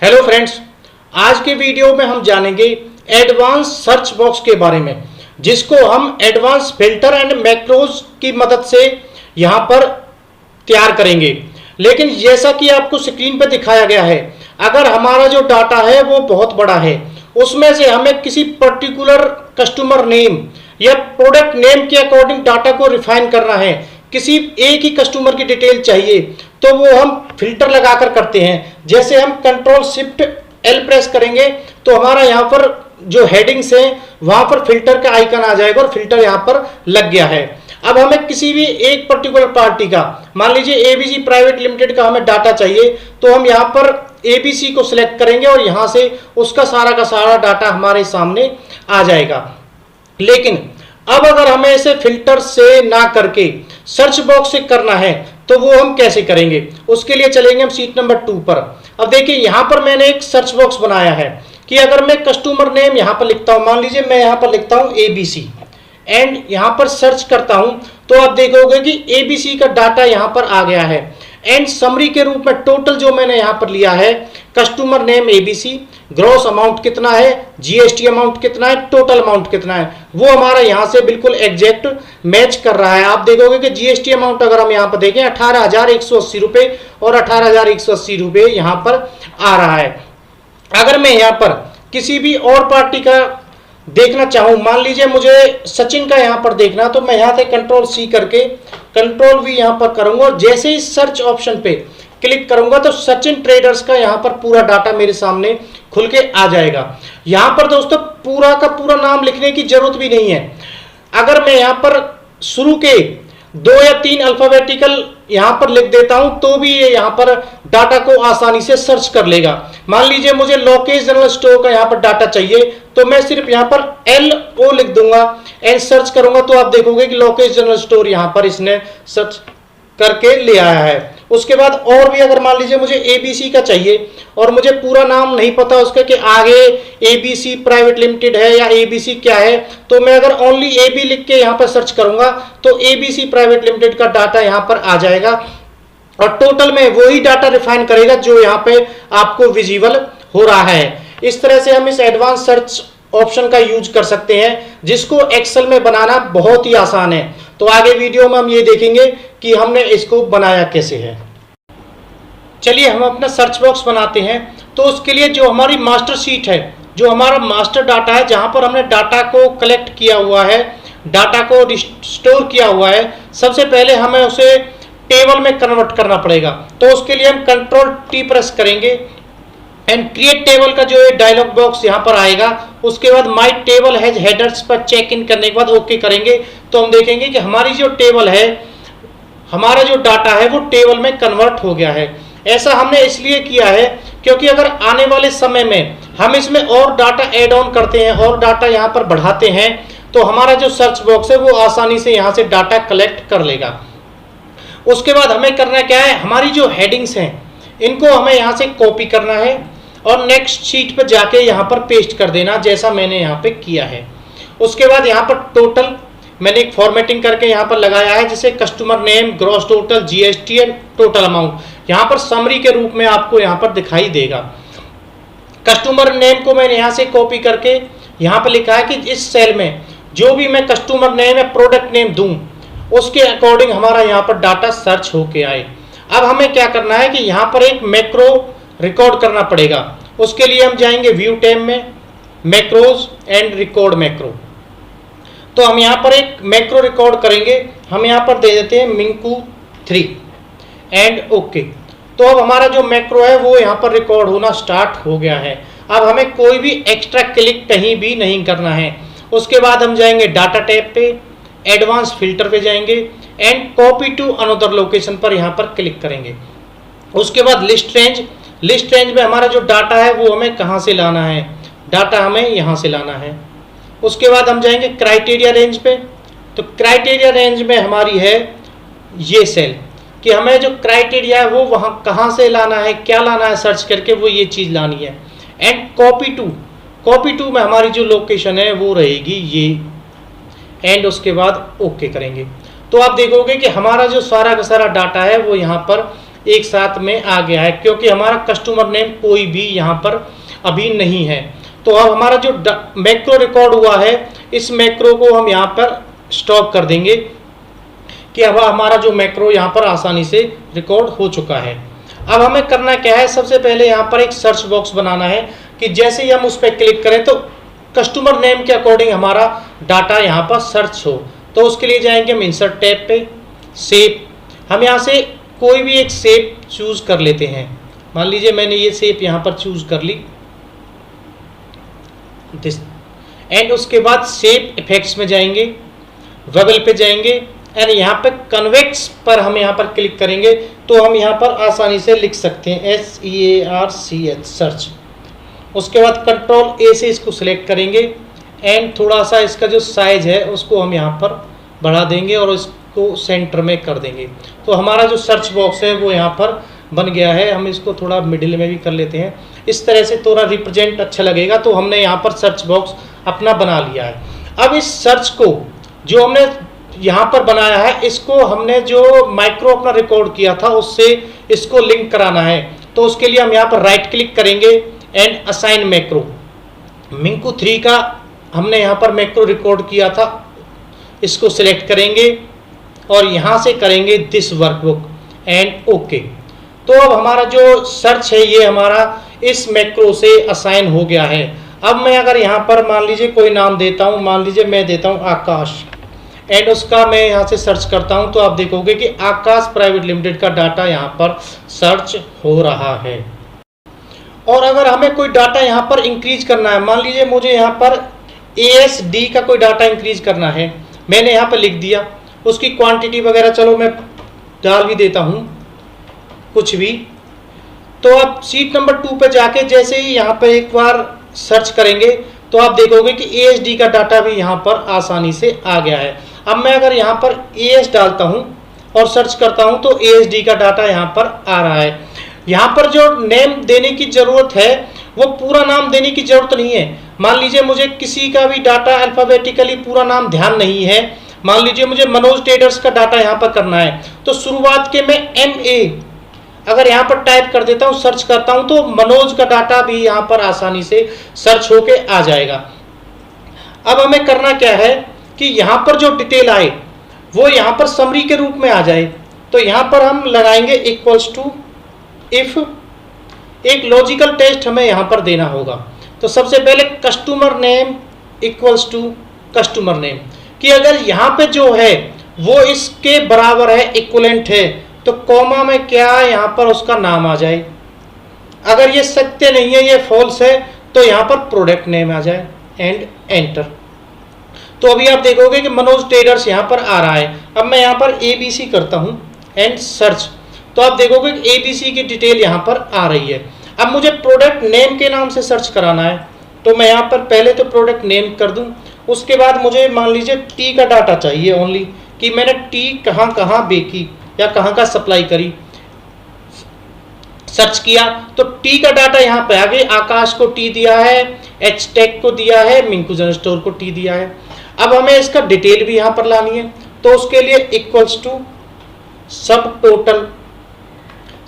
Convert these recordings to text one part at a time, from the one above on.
Hello friends, आज के video में हम जानेंगे एडवांस सर्च बॉक्स के बारे में, जिसको हम एडवांस फिल्टर एंड मैक्रोज की मदद से यहां पर तैयार करेंगे। लेकिन जैसा कि आपको स्क्रीन पर दिखाया गया है, अगर हमारा जो डाटा है वो बहुत बड़ा है, उसमें से हमें किसी पर्टिकुलर कस्टमर नेम या प्रोडक्ट नेम के अकॉर्डिंग डाटा को रिफाइन करना है, किसी एक ही कस्टमर की डिटेल चाहिए, तो वो हम फिल्टर लगाकर करते हैं। जैसे हम कंट्रोल शिफ्ट एल प्रेस करेंगे तो हमारा यहाँ पर जो हेडिंग्स है वहां पर फिल्टर का आइकन आ जाएगा और फिल्टर यहाँ पर लग गया है। अब हमें किसी भी एक पर्टिकुलर पार्टी का, मान लीजिए एबीसी प्राइवेट लिमिटेड का हमें डाटा चाहिए, तो हम यहाँ पर एबीसी को सिलेक्ट करेंगे और यहाँ से उसका सारा का सारा डाटा हमारे सामने आ जाएगा। लेकिन अब अगर हमें इसे फिल्टर से ना करके सर्च बॉक्स से करना है तो वो हम कैसे करेंगे, उसके लिए चलेंगे हम शीट नंबर 2 पर। अब देखिए यहाँ पर मैंने एक सर्च बॉक्स बनाया है कि अगर मैं कस्टमर नेम यहाँ पर लिखता हूँ, मान लीजिए मैं यहाँ पर लिखता हूँ एबीसी एंड यहाँ पर सर्च करता हूँ, तो आप देखोगे कि एबीसी का डाटा यहाँ पर आ गया है। एंड समरी के रूप में टोटल जो मैंने यहाँ पर लिया है, customer name ABC, gross amount कितना है, जीएसटी अमाउंट कितना है, टोटल अमाउंट कितना है, वो हमारा यहाँ से बिल्कुल एग्जैक्ट मैच कर रहा है। आप देखोगे कि जीएसटी अमाउंट अगर हम यहाँ पर देखें 18,180 रुपये और 18,180 रुपये यहाँ पर आ रहा है। अगर मैं यहाँ पर किसी भी और पार्टी का देखना चाहूँ, मान लीजिए मुझे सचिन का यहाँ पर देखना, तो मैं यहाँ से कंट्रोल सी करके कंट्रोल वी यहाँ पर करूंगा और जैसे ही सर्च ऑप्शन पे क्लिक करूंगा तो सचिन ट्रेडर्स का यहाँ पर पूरा डाटा मेरे सामने खुल के आ जाएगा। यहाँ पर दोस्तों पूरा का पूरा नाम लिखने की जरूरत भी नहीं है। अगर मैं यहाँ पर शुरू के 2 या 3 अल्फाबेटिकल यहाँ पर लिख देता हूं तो भी ये यहाँ पर डाटा को आसानी से सर्च कर लेगा। मान लीजिए मुझे लोकेश जनरल स्टोर का यहाँ पर डाटा चाहिए, तो मैं सिर्फ यहाँ पर LO लिख दूंगा एंड सर्च करूंगा, तो आप देखोगे कि लोकेश जनरल स्टोर यहाँ पर इसने सर्च करके ले आया है। उसके बाद और भी अगर मान लीजिए मुझे एबीसी का चाहिए और मुझे पूरा नाम नहीं पता उसका कि आगे एबीसी प्राइवेट लिमिटेड है या एबीसी क्या है, तो मैं अगर ओनली एबी लिख के यहाँ पर सर्च करूंगा तो एबीसी प्राइवेट लिमिटेड का डाटा यहाँ पर आ जाएगा और टोटल में वही डाटा रिफाइन करेगा जो यहाँ पे आपको विजिबल हो रहा है। इस तरह से हम इस एडवांस सर्च ऑप्शन का यूज कर सकते हैं, जिसको एक्सेल में बनाना बहुत ही आसान है। तो आगे वीडियो में हम ये देखेंगे कि हमने इसको बनाया कैसे है। चलिए हम अपना सर्च बॉक्स बनाते हैं। तो उसके लिए जो हमारी मास्टर शीट है, जो हमारा मास्टर डाटा है, जहां पर हमने डाटा को कलेक्ट किया हुआ है, डाटा को स्टोर किया हुआ है, सबसे पहले हमें उसे टेबल में कन्वर्ट करना पड़ेगा। तो उसके लिए हम कंट्रोल टी प्रेस करेंगे एंड क्रिएट टेबल का जो है डायलॉग बॉक्स यहाँ पर आएगा। उसके बाद माय टेबल हैज हेडर्स पर चेक इन करने के बाद ओके करेंगे, तो हम देखेंगे कि हमारी जो टेबल है, हमारा जो डाटा है वो टेबल में कन्वर्ट हो गया है। ऐसा हमने इसलिए किया है क्योंकि अगर आने वाले समय में हम इसमें और डाटा ऐड ऑन करते हैं और डाटा यहाँ पर बढ़ाते हैं, तो हमारा जो सर्च बॉक्स है वो आसानी से यहाँ से डाटा कलेक्ट कर लेगा। उसके बाद हमें करना क्या है, हमारी जो हेडिंग्स हैं इनको हमें यहाँ से कॉपी करना है और नेक्स्ट शीट पर जाके यहाँ पर पेस्ट कर देना, जैसा मैंने यहाँ पे किया है। उसके बाद यहाँ पर टोटल मैंने एक फॉर्मेटिंग करके यहाँ पर लगाया है, जिसे customer name, gross total, GST and total amount यहाँ पर समरी के रूप में आपको यहाँ पर दिखाई देगा। कस्टमर नेम को मैंने यहाँ से कॉपी करके यहाँ पर लिखा है कि इस सेल में जो भी मैं कस्टमर नेम या प्रोडक्ट नेम दूं उसके अकॉर्डिंग हमारा यहाँ पर डाटा सर्च होके आए। अब हमें क्या करना है कि यहाँ पर एक मैक्रो रिकॉर्ड करना पड़ेगा। उसके लिए हम जाएंगे व्यू टैब में, मैक्रोज एंड रिकॉर्ड मैक्रो। तो हम यहाँ पर एक मैक्रो रिकॉर्ड करेंगे। हम यहाँ पर दे देते हैं मिंकू 3 एंड ओके। तो अब हमारा जो मैक्रो है वो यहाँ पर रिकॉर्ड होना स्टार्ट हो गया है। अब हमें कोई भी एक्स्ट्रा क्लिक कहीं भी नहीं करना है। उसके बाद हम जाएंगे डाटा टैब पे, एडवांस फिल्टर पे जाएंगे and copy to another location पर यहाँ पर क्लिक करेंगे। उसके बाद लिस्ट रेंज में हमारा जो डाटा है वो हमें कहाँ से लाना है, डाटा हमें यहाँ से लाना है। उसके बाद हम जाएंगे क्राइटेरिया रेंज पे। तो क्राइटेरिया रेंज में हमारी है ये सेल कि हमें जो क्राइटेरिया है वो वहाँ कहाँ से लाना है, क्या लाना है सर्च करके, वो ये चीज़ लानी है। एंड कॉपी टू में हमारी जो लोकेशन है वो रहेगी ये, एंड उसके बाद ओके करेंगे। तो आप देखोगे कि हमारा जो सारा का सारा डाटा है वो यहाँ पर एक साथ में आ गया है, क्योंकि हमारा कस्टमर नेम कोई भी यहाँ पर अभी नहीं है। तो अब हमारा जो मैक्रो रिकॉर्ड हुआ है, इस मैक्रो को हम यहाँ पर स्टॉप कर देंगे कि अब हमारा जो मैक्रो यहाँ पर आसानी से रिकॉर्ड हो चुका है। अब हमें करना क्या है, सबसे पहले यहाँ पर एक सर्च बॉक्स बनाना है कि जैसे ही हम उस पर क्लिक करें तो कस्टमर नेम के अकॉर्डिंग हमारा डाटा यहाँ पर सर्च हो। तो उसके लिए जाएंगे हम इंसर्ट टैब पे, शेप, हम यहाँ से कोई भी एक शेप चूज कर लेते हैं। मान लीजिए मैंने ये शेप यहाँ पर चूज कर ली, एंड उसके बाद शेप इफेक्ट्स में जाएंगे, बबल पे जाएंगे, एंड यहाँ पे कन्वेक्स पर हम यहाँ पर क्लिक करेंगे तो हम यहाँ पर आसानी से लिख सकते हैं SEARCH सर्च। उसके बाद कंट्रोल A से इसको सिलेक्ट करेंगे एंड थोड़ा सा इसका जो साइज है उसको हम यहाँ पर बढ़ा देंगे और इसको सेंटर में कर देंगे। तो हमारा जो सर्च बॉक्स है वो यहाँ पर बन गया है। हम इसको थोड़ा मिडिल में भी कर लेते हैं, इस तरह से थोड़ा रिप्रेजेंट अच्छा लगेगा। तो हमने यहाँ पर सर्च बॉक्स अपना बना लिया है। अब इस सर्च को जो हमने यहाँ पर बनाया है, इसको हमने जो माइक्रो अपना रिकॉर्ड किया था उससे इसको लिंक कराना है। तो उसके लिए हम यहाँ पर राइट क्लिक करेंगे एंड असाइन मैक्रो। मिंकू 3 का हमने यहाँ पर मैक्रो रिकॉर्ड किया था, इसको सिलेक्ट करेंगे और यहाँ से करेंगे दिस वर्कबुक एंड ओके। तो अब हमारा जो सर्च है ये हमारा इस मैक्रो से असाइन हो गया है। अब मैं अगर यहाँ पर मान लीजिए कोई नाम देता हूँ, मान लीजिए मैं देता हूँ आकाश, एंड उसका मैं यहाँ से सर्च करता हूँ तो आप देखोगे कि आकाश प्राइवेट लिमिटेड का डाटा यहाँ पर सर्च हो रहा है। और अगर हमें कोई डाटा यहाँ पर इंक्रीज करना है, मान लीजिए मुझे यहाँ पर ASD का कोई डाटा इंक्रीज करना है, मैंने यहाँ पर लिख दिया, उसकी क्वांटिटी वगैरह चलो मैं डाल भी देता हूँ कुछ भी। तो आप सीट नंबर 2 पे जाके जैसे ही यहाँ पर एक बार सर्च करेंगे तो आप देखोगे कि ASD का डाटा भी यहाँ पर आसानी से आ गया है। अब मैं अगर यहाँ पर AS डालता हूँ और सर्च करता हूँ तो ASD का डाटा यहाँ पर आ रहा है। यहाँ पर जो नेम देने की ज़रूरत है वो पूरा नाम देने की ज़रूरत नहीं है। मान लीजिए मुझे किसी का भी डाटा अल्फ़ाबेटिकली पूरा नाम ध्यान नहीं है, मान लीजिए मुझे मनोज ट्रेडर्स का डाटा यहाँ पर करना है, तो शुरुआत के मैं MA अगर यहाँ पर टाइप कर देता हूँ, सर्च करता हूँ तो मनोज का डाटा भी यहाँ पर आसानी से सर्च होके आ जाएगा। अब हमें करना क्या है कि यहाँ पर जो डिटेल आए वो यहाँ पर समरी के रूप में आ जाए। तो यहाँ पर हम लगाएंगे इक्वल्स टू इफ, एक लॉजिकल टेस्ट हमें यहाँ पर देना होगा। तो सबसे पहले customer name equals to customer name, कि अगर यहाँ पे जो है वो इसके बराबर है, इक्वलेंट है, तो कॉमा में क्या यहाँ पर उसका नाम आ जाए। अगर ये सत्य नहीं है, ये फॉल्स है, तो यहाँ पर प्रोडक्ट नेम आ जाए एंड एंटर। तो अभी आप देखोगे कि मनोज ट्रेडर्स यहाँ पर आ रहा है। अब मैं यहाँ पर ABC करता हूँ एंड सर्च, तो आप देखोगे कि ABC की डिटेल यहाँ पर आ रही है। अब मुझे प्रोडक्ट नेम के नाम से सर्च कराना है, तो मैं यहाँ पर पहले तो प्रोडक्ट नेम कर दूँ, उसके बाद मुझे मान लीजिए टी का डाटा चाहिए ओनली, कि मैंने टी कहाँ कहाँ बेची या कहाँ का सप्लाई करी। सर्च किया तो टी का डाटा यहाँ पे आ गई, आकाश को टी दिया है, HTech को दिया है, मिंकू जनरल स्टोर को टी दिया है। अब हमें इसका डिटेल भी यहाँ पर लानी है, तो उसके लिए इक्वल्स टू सब टोटल।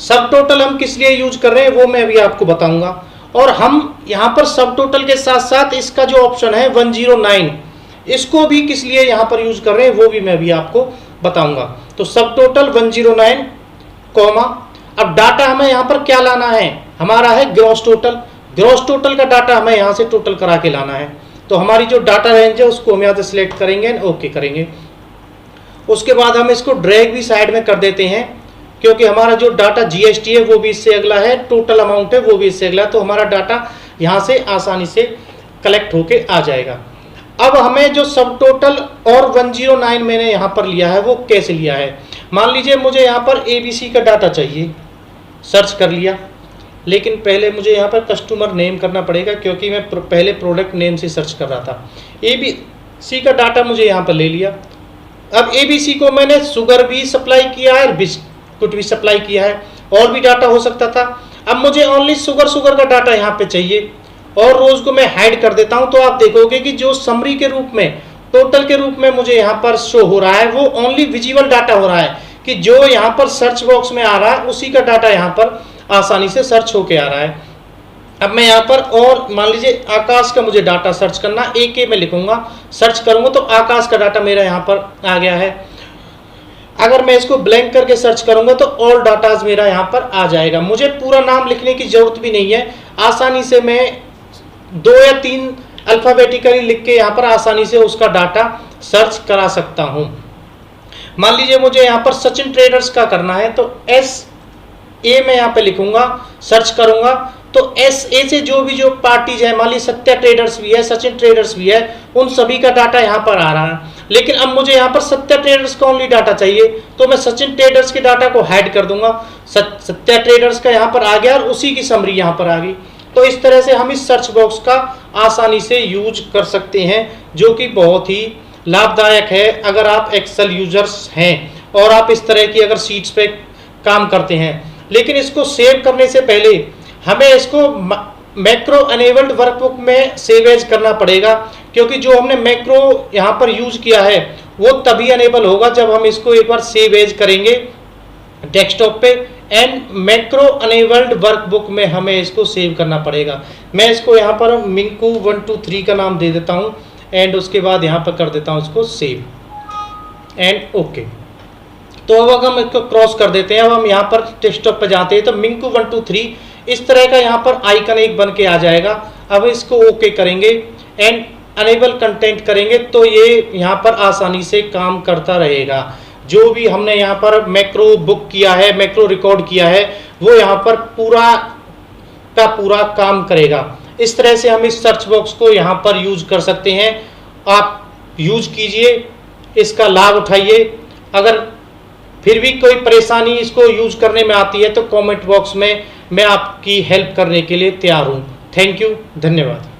सब टोटल हम किस लिए यूज कर रहे हैं वो मैं अभी आपको बताऊंगा। और हम यहाँ पर सब टोटल के साथ साथ इसका जो ऑप्शन है 109, इसको भी किस लिए यहाँ पर यूज कर रहे हैं वो भी मैं अभी आपको बताऊंगा। तो सब टोटल 109 कॉमा, अब डाटा हमें यहाँ पर क्या लाना है, हमारा है ग्रॉस टोटल। ग्रॉस टोटल का डाटा हमें यहाँ से टोटल करा के लाना है। तो हमारी जो डाटा रेंज है उसको हम यहाँ से सिलेक्ट करेंगे एंड ओके करेंगे। उसके बाद हम इसको ड्रैग भी साइड में कर देते हैं, क्योंकि हमारा जो डाटा GST है वो भी इससे अगला है, टोटल अमाउंट है वो भी इससे अगला है, तो हमारा डाटा यहाँ से आसानी से कलेक्ट होके आ जाएगा। अब हमें जो सब टोटल और 109 मैंने यहाँ पर लिया है वो कैसे लिया है, मान लीजिए मुझे यहाँ पर ABC का डाटा चाहिए, सर्च कर लिया, लेकिन पहले मुझे यहाँ पर कस्टमर नेम करना पड़ेगा क्योंकि मैं पहले प्रोडक्ट नेम से सर्च कर रहा था। ABC का डाटा मुझे यहाँ पर ले लिया। अब ABC को मैंने शुगर भी सप्लाई किया है और बिस्कुट भी सप्लाई किया है, और भी डाटा हो सकता था। अब मुझे ओनली शुगर का डाटा यहाँ पे चाहिए और रोज को मैं हाइड कर देता हूँ। तो आप देखोगे कि जो समरी के रूप में, टोटल के रूप में मुझे यहाँ पर शो हो रहा है वो ओनली विजिबल डाटा हो रहा है, कि जो यहाँ पर सर्च बॉक्स में आ रहा है उसी का डाटा यहाँ पर आसानी से सर्च होके आ रहा है। अब मैं यहाँ पर और मान लीजिए आकाश का मुझे डाटा सर्च करना, AK में लिखूंगा, सर्च करूंगा तो आकाश का डाटा मेरा यहाँ पर आ गया है। अगर मैं इसको ब्लैंक करके सर्च करूंगा तो ऑल डाटाज मेरा यहाँ पर आ जाएगा। मुझे पूरा नाम लिखने की जरूरत भी नहीं है, आसानी से मैं 2 या 3 अल्फाबेटिकली लिख के यहाँ पर आसानी से उसका डाटा सर्च करा सकता हूँ। मान लीजिए मुझे यहाँ पर सचिन ट्रेडर्स का करना है तो SA में यहाँ पे लिखूंगा, सर्च करूंगा तो SA से जो पार्टीज है, मान लीजिए सत्या ट्रेडर्स भी है, सचिन ट्रेडर्स भी है, उन सभी का डाटा यहाँ पर आ रहा है। लेकिन अब मुझे यहाँ पर सत्या ट्रेडर्स का ओनली डाटा चाहिए तो मैं सचिन ट्रेडर्स के डाटा को हाइड कर दूंगा। सत्या ट्रेडर्स का यहाँ पर आ गया और उसी की समरी यहाँ पर आ गई। तो इस तरह से हम इस सर्च बॉक्स का आसानी से यूज कर सकते हैं, जो कि बहुत ही लाभदायक है अगर आप एक्सेल यूजर्स हैं और आप इस तरह की अगर शीट्स पे काम करते हैं। लेकिन इसको सेव करने से पहले हमें इसको मैक्रो अनेबल्ड वर्कबुक में सेव एज करना पड़ेगा, क्योंकि जो हमने मैक्रो यहाँ पर यूज किया है वो तभी अनेबल होगा जब हम इसको एक बार सेव एज करेंगे डेस्कटॉप पे। एंड मैक्रो अनेबल्ड वर्कबुक में हमें इसको सेव करना पड़ेगा। मैं इसको यहाँ पर मिंकू 123 का नाम दे देता हूँ एंड उसके बाद यहाँ पर कर देता हूँ इसको सेव एंड ओके। तो अब हम इसको क्रॉस कर देते हैं। अब हम यहाँ पर डेस्कटॉप पे जाते हैं तो मिंकू 123 इस तरह का यहाँ पर आइकन एक बन के आ जाएगा। अब इसको ओके करेंगे एंड अनेबल कंटेंट करेंगे तो ये यहाँ पर आसानी से काम करता रहेगा। जो भी हमने यहाँ पर मैक्रो बुक किया है, मैक्रो रिकॉर्ड किया है, वो यहाँ पर पूरा का पूरा काम करेगा। इस तरह से हम इस सर्च बॉक्स को यहाँ पर यूज कर सकते हैं। आप यूज कीजिए, इसका लाभ उठाइए। अगर फिर भी कोई परेशानी इसको यूज करने में आती है तो कमेंट बॉक्स में मैं आपकी हेल्प करने के लिए तैयार हूँ। थैंक यू, धन्यवाद।